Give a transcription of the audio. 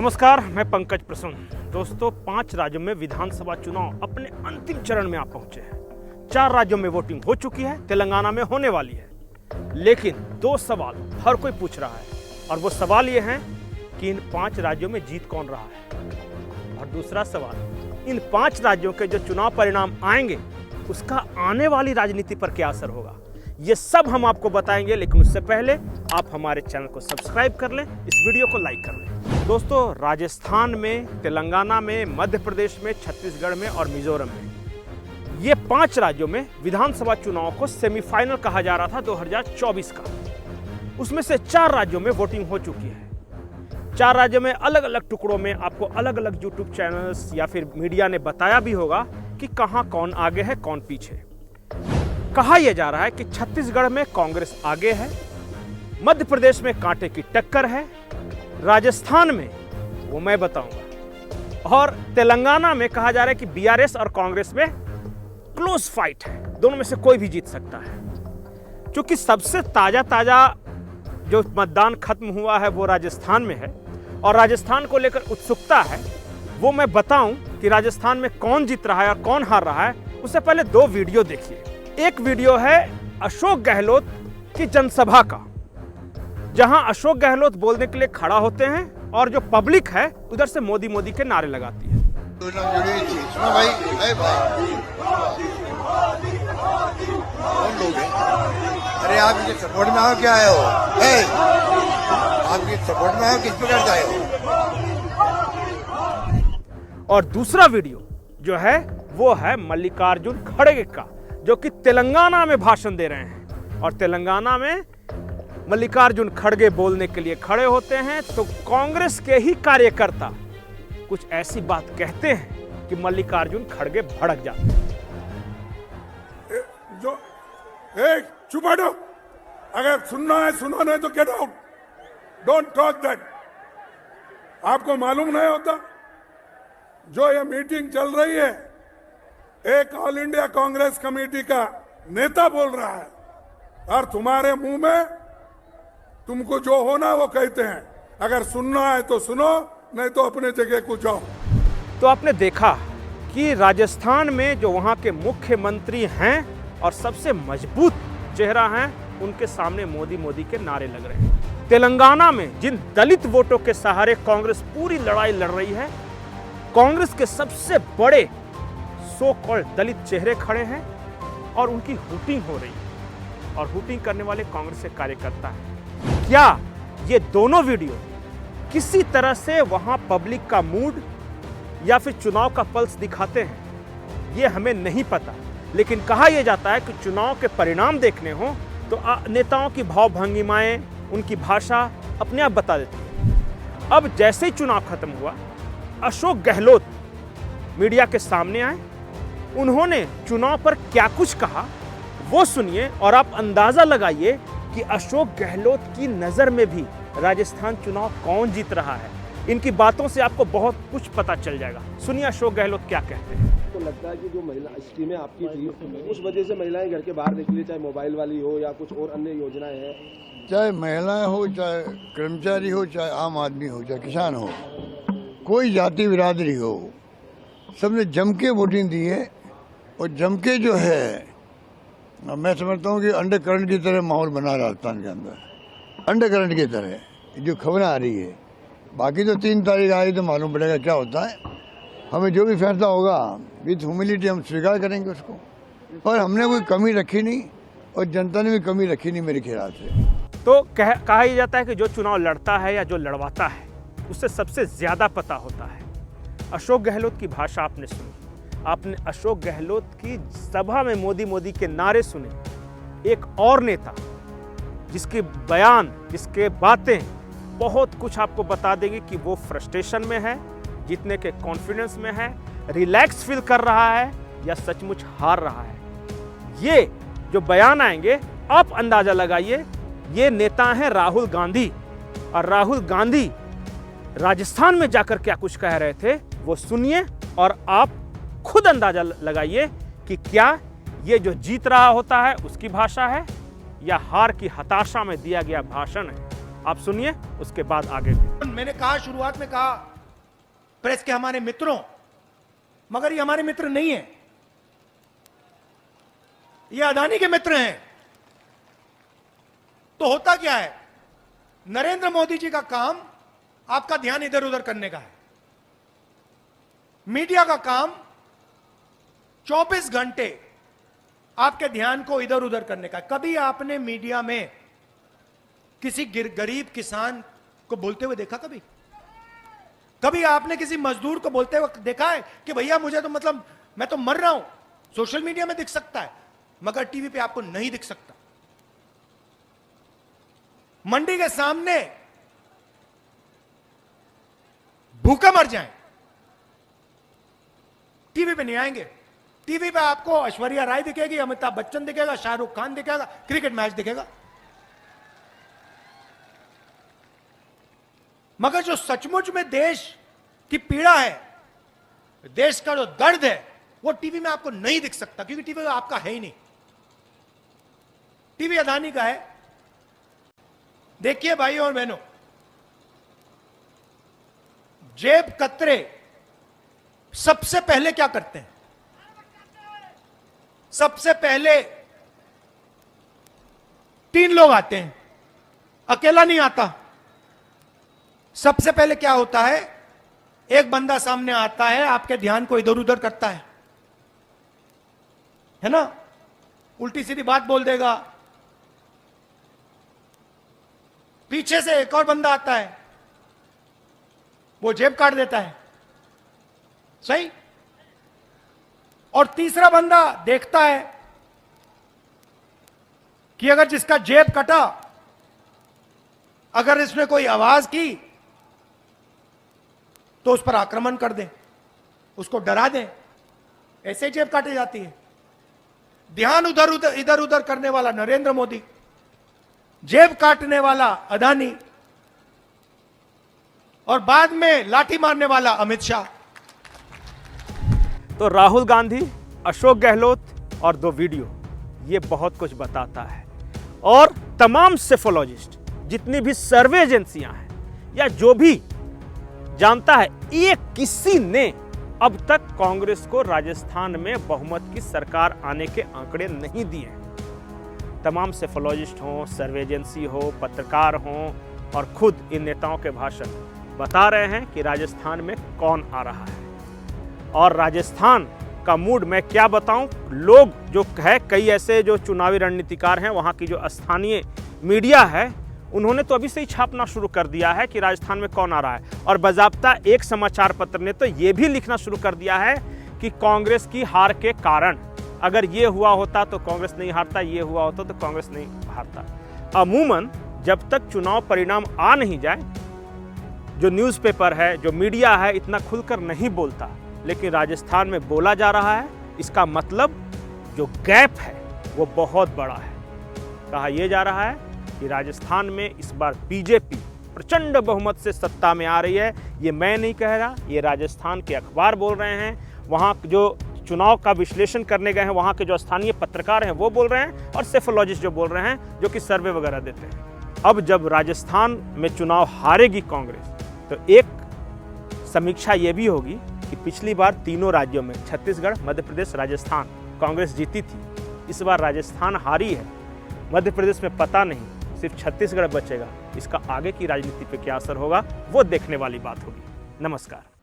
नमस्कार, मैं पंकज प्रसून। दोस्तों, 5 राज्यों में विधानसभा चुनाव अपने अंतिम चरण में आ पहुंचे हैं। 4 राज्यों में वोटिंग हो चुकी है, तेलंगाना में होने वाली है। लेकिन 2 सवाल हर कोई पूछ रहा है, और वो सवाल ये हैं कि इन 5 राज्यों में जीत कौन रहा है, और दूसरा सवाल, इन 5 राज्यों के जो चुनाव परिणाम आएंगे उसका आने वाली राजनीति पर क्या असर होगा। ये सब हम आपको बताएंगे, लेकिन उससे पहले आप हमारे चैनल को सब्सक्राइब कर लें, इस वीडियो को लाइक कर लें। दोस्तों, राजस्थान में, तेलंगाना में, मध्य प्रदेश में, छत्तीसगढ़ में और मिजोरम में, ये 5 राज्यों में विधानसभा चुनाव को सेमीफाइनल कहा जा रहा था 2024 का। उसमें से 4 राज्यों में वोटिंग हो चुकी है। 4 राज्यों में अलग अलग टुकड़ों में आपको अलग अलग यूट्यूब चैनल्स या फिर मीडिया ने बताया भी होगा कि कहां कौन आगे है, कौन पीछे। कहा यह जा रहा है कि छत्तीसगढ़ में कांग्रेस आगे है, मध्य प्रदेश में कांटे की टक्कर है, राजस्थान में वो मैं बताऊंगा, और तेलंगाना में कहा जा रहा है कि बीआरएस और कांग्रेस में क्लोज फाइट है, दोनों में से कोई भी जीत सकता है। क्योंकि सबसे ताजा जो मतदान खत्म हुआ है वो राजस्थान में है, और राजस्थान को लेकर उत्सुकता है। वो मैं बताऊं कि राजस्थान में कौन जीत रहा है और कौन हार रहा है, उससे पहले 2 वीडियो देखिए। एक वीडियो है अशोक गहलोत की जनसभा का, जहां अशोक गहलोत बोलने के लिए खड़ा होते हैं और जो पब्लिक है उधर से मोदी मोदी के नारे लगाती है। सुनो भाई, कौन लोग हैं? अरे आप इनके सपोर्ट में आओ, क्या आए हो? आप ये सपोर्ट में आओ, किस प्रकार से आए हो? और दूसरा वीडियो जो है वो है मल्लिकार्जुन खड़गे का, जो कि तेलंगाना में भाषण दे रहे हैं। और तेलंगाना में मल्लिकार्जुन खड़गे बोलने के लिए खड़े होते हैं तो कांग्रेस के ही कार्यकर्ता कुछ ऐसी बात कहते हैं कि मल्लिकार्जुन खड़गे भड़क जाते हैं। चुप हटो, अगर सुनना है सुनो, नहीं तो get out, don't talk that. आपको मालूम नहीं होता जो ये मीटिंग चल रही है, एक ऑल इंडिया कांग्रेस कमेटी का नेता बोल रहा है, और तुम्हारे मुंह में तुमको जो होना वो कहते हैं। अगर सुनना है तो सुनो, नहीं तो अपने जगह को जाओ। तो आपने देखा कि राजस्थान में जो वहां के मुख्यमंत्री हैं और सबसे मजबूत चेहरा हैं, उनके सामने मोदी मोदी के नारे लग रहे हैं। तेलंगाना में जिन दलित वोटों के सहारे कांग्रेस पूरी लड़ाई लड़ रही है, कांग्रेस के सबसे बड़े सो कॉल्ड दलित चेहरे खड़े हैं और उनकी हुटिंग हो रही है, और हुटिंग करने वाले कांग्रेस के कार्यकर्ता हैं। क्या ये दोनों वीडियो किसी तरह से वहां पब्लिक का मूड या फिर चुनाव का पल्स दिखाते हैं, ये हमें नहीं पता। लेकिन कहा यह जाता है कि चुनाव के परिणाम देखने हो तो नेताओं की भाव भंगिमाएं, उनकी भाषा अपने आप बता देती है। अब जैसे ही चुनाव खत्म हुआ, अशोक गहलोत मीडिया के सामने आए। उन्होंने चुनाव पर क्या कुछ कहा वो सुनिए, और आप अंदाजा लगाइए कि अशोक गहलोत की नजर में भी राजस्थान चुनाव कौन जीत रहा है। इनकी बातों से आपको बहुत कुछ पता चल जाएगा। सुनिए अशोक गहलोत क्या कहते हैं। तो लगता है कि जो महिला स्कीमें आपकी थी, उस वजह से महिलाएं घर के बाहर निकली, चाहे मोबाइल वाली हो या कुछ और अन्य योजनाएं हैं। चाहे महिलाएं हो, चाहे कर्मचारी हो, चाहे आम आदमी हो, चाहे किसान हो, कोई जाति बिरादरी हो, सबने जम के वोटिंग दी है। और जम के जो है, मैं समझता हूँ कि अंडर करंट की तरह माहौल बना राजस्थान के अंदर, अंडर करंट की तरह जो खबरें आ रही है। बाकी तो 3 तारीख आई तो मालूम पड़ेगा क्या होता है। हमें जो भी फैसला होगा विद ह्यूमिलिटी हम स्वीकार करेंगे उसको, पर हमने कोई कमी रखी नहीं और जनता ने भी कमी रखी नहीं मेरे ख्याल से। तो कहा यह जाता है कि जो चुनाव लड़ता है या जो लड़वाता है उससे सबसे ज्यादा पता होता है। अशोक गहलोत की भाषा आपने सुनी, आपने अशोक गहलोत की सभा में मोदी मोदी के नारे सुने। एक और नेता जिसके बयान, जिसके बातें बहुत कुछ आपको बता देंगे कि वो फ्रस्ट्रेशन में है, जीतने के कॉन्फिडेंस में है, रिलैक्स फील कर रहा है या सचमुच हार रहा है। ये जो बयान आएंगे, आप अंदाजा लगाइए, ये नेता हैं राहुल गांधी। और राहुल गांधी राजस्थान में जाकर क्या कुछ कह रहे थे वो सुनिए, और आप खुद अंदाजा लगाइए कि क्या ये जो जीत रहा होता है उसकी भाषा है या हार की हताशा में दिया गया भाषण है। आप सुनिए, उसके बाद आगे। मैंने कहा, शुरुआत में कहा प्रेस के हमारे मित्रों, मगर ये हमारे मित्र नहीं है, ये अदानी के मित्र हैं। तो होता क्या है, नरेंद्र मोदी जी का काम आपका ध्यान इधर उधर करने का है, मीडिया का काम 24 घंटे आपके ध्यान को इधर उधर करने का। कभी आपने मीडिया में किसी गरीब किसान को बोलते हुए देखा? कभी आपने किसी मजदूर को बोलते हुए देखा है कि भैया मुझे तो मतलब मैं तो मर रहा हूं? सोशल मीडिया में दिख सकता है मगर टीवी पे आपको नहीं दिख सकता। मंडी के सामने भूखे मर जाएं, टीवी पे नहीं आएंगे। टीवी पे आपको ऐश्वर्या राय दिखेगी, अमिताभ बच्चन दिखेगा, शाहरुख खान दिखेगा, क्रिकेट मैच दिखेगा। मगर जो सचमुच में देश की पीड़ा है, देश का जो दर्द है, वो टीवी में आपको नहीं दिख सकता, क्योंकि टीवी आपका है ही नहीं। टीवी अदानी का है। देखिए भाइयों और बहनों, जेब कतरे सबसे पहले क्या करते हैं? सबसे पहले 3 लोग आते हैं, अकेला नहीं आता। सबसे पहले क्या होता है, एक बंदा सामने आता है, आपके ध्यान को इधर उधर करता है ना, उल्टी सीधी बात बोल देगा। पीछे से एक और बंदा आता है, वो जेब काट देता है, सही। और तीसरा बंदा देखता है कि अगर जिसका जेब कटा, अगर इसने कोई आवाज की तो उस पर आक्रमण कर दें, उसको डरा दें। ऐसे जेब काटी जाती है। ध्यान इधर उधर करने वाला नरेंद्र मोदी, जेब काटने वाला अदानी, और बाद में लाठी मारने वाला अमित शाह। तो राहुल गांधी, अशोक गहलोत और 2 वीडियो, ये बहुत कुछ बताता है। और तमाम सेफोलॉजिस्ट, जितनी भी सर्वे एजेंसियां हैं या जो भी जानता है, ये किसी ने अब तक कांग्रेस को राजस्थान में बहुमत की सरकार आने के आंकड़े नहीं दिए हैं। तमाम सेफोलॉजिस्ट हों, सर्वे एजेंसी हो, पत्रकार हों और खुद इन नेताओं के भाषण बता रहे हैं कि राजस्थान में कौन आ रहा है। और राजस्थान का मूड मैं क्या बताऊं, लोग जो है, कई ऐसे जो चुनावी रणनीतिकार हैं, वहां की जो स्थानीय मीडिया है, उन्होंने तो अभी से ही छापना शुरू कर दिया है कि राजस्थान में कौन आ रहा है। और बाज़ाब्ता एक समाचार पत्र ने तो ये भी लिखना शुरू कर दिया है कि कांग्रेस की हार के कारण, अगर ये हुआ होता तो कांग्रेस नहीं हारता, ये हुआ होता तो कांग्रेस नहीं हारता। अमूमन जब तक चुनाव परिणाम आ नहीं जाए, जो न्यूज़पेपर है, जो मीडिया है, इतना खुलकर नहीं बोलता। लेकिन राजस्थान में बोला जा रहा है। इसका मतलब जो गैप है वो बहुत बड़ा है। कहा यह जा रहा है कि राजस्थान में इस बार बीजेपी प्रचंड बहुमत से सत्ता में आ रही है। ये मैं नहीं कह रहा, ये राजस्थान के अखबार बोल रहे हैं, वहाँ जो चुनाव का विश्लेषण करने गए हैं वहाँ के जो स्थानीय पत्रकार हैं वो बोल रहे हैं, और सेफोलॉजिस्ट जो बोल रहे हैं, जो कि सर्वे वगैरह देते हैं। अब जब राजस्थान में चुनाव हारेगी कांग्रेस, तो एक समीक्षा ये भी होगी कि पिछली बार तीनों राज्यों में, छत्तीसगढ़, मध्य प्रदेश, राजस्थान, कांग्रेस जीती थी। इस बार राजस्थान हारी है, मध्य प्रदेश में पता नहीं, सिर्फ छत्तीसगढ़ बचेगा। इसका आगे की राजनीति पे क्या असर होगा वो देखने वाली बात होगी। नमस्कार।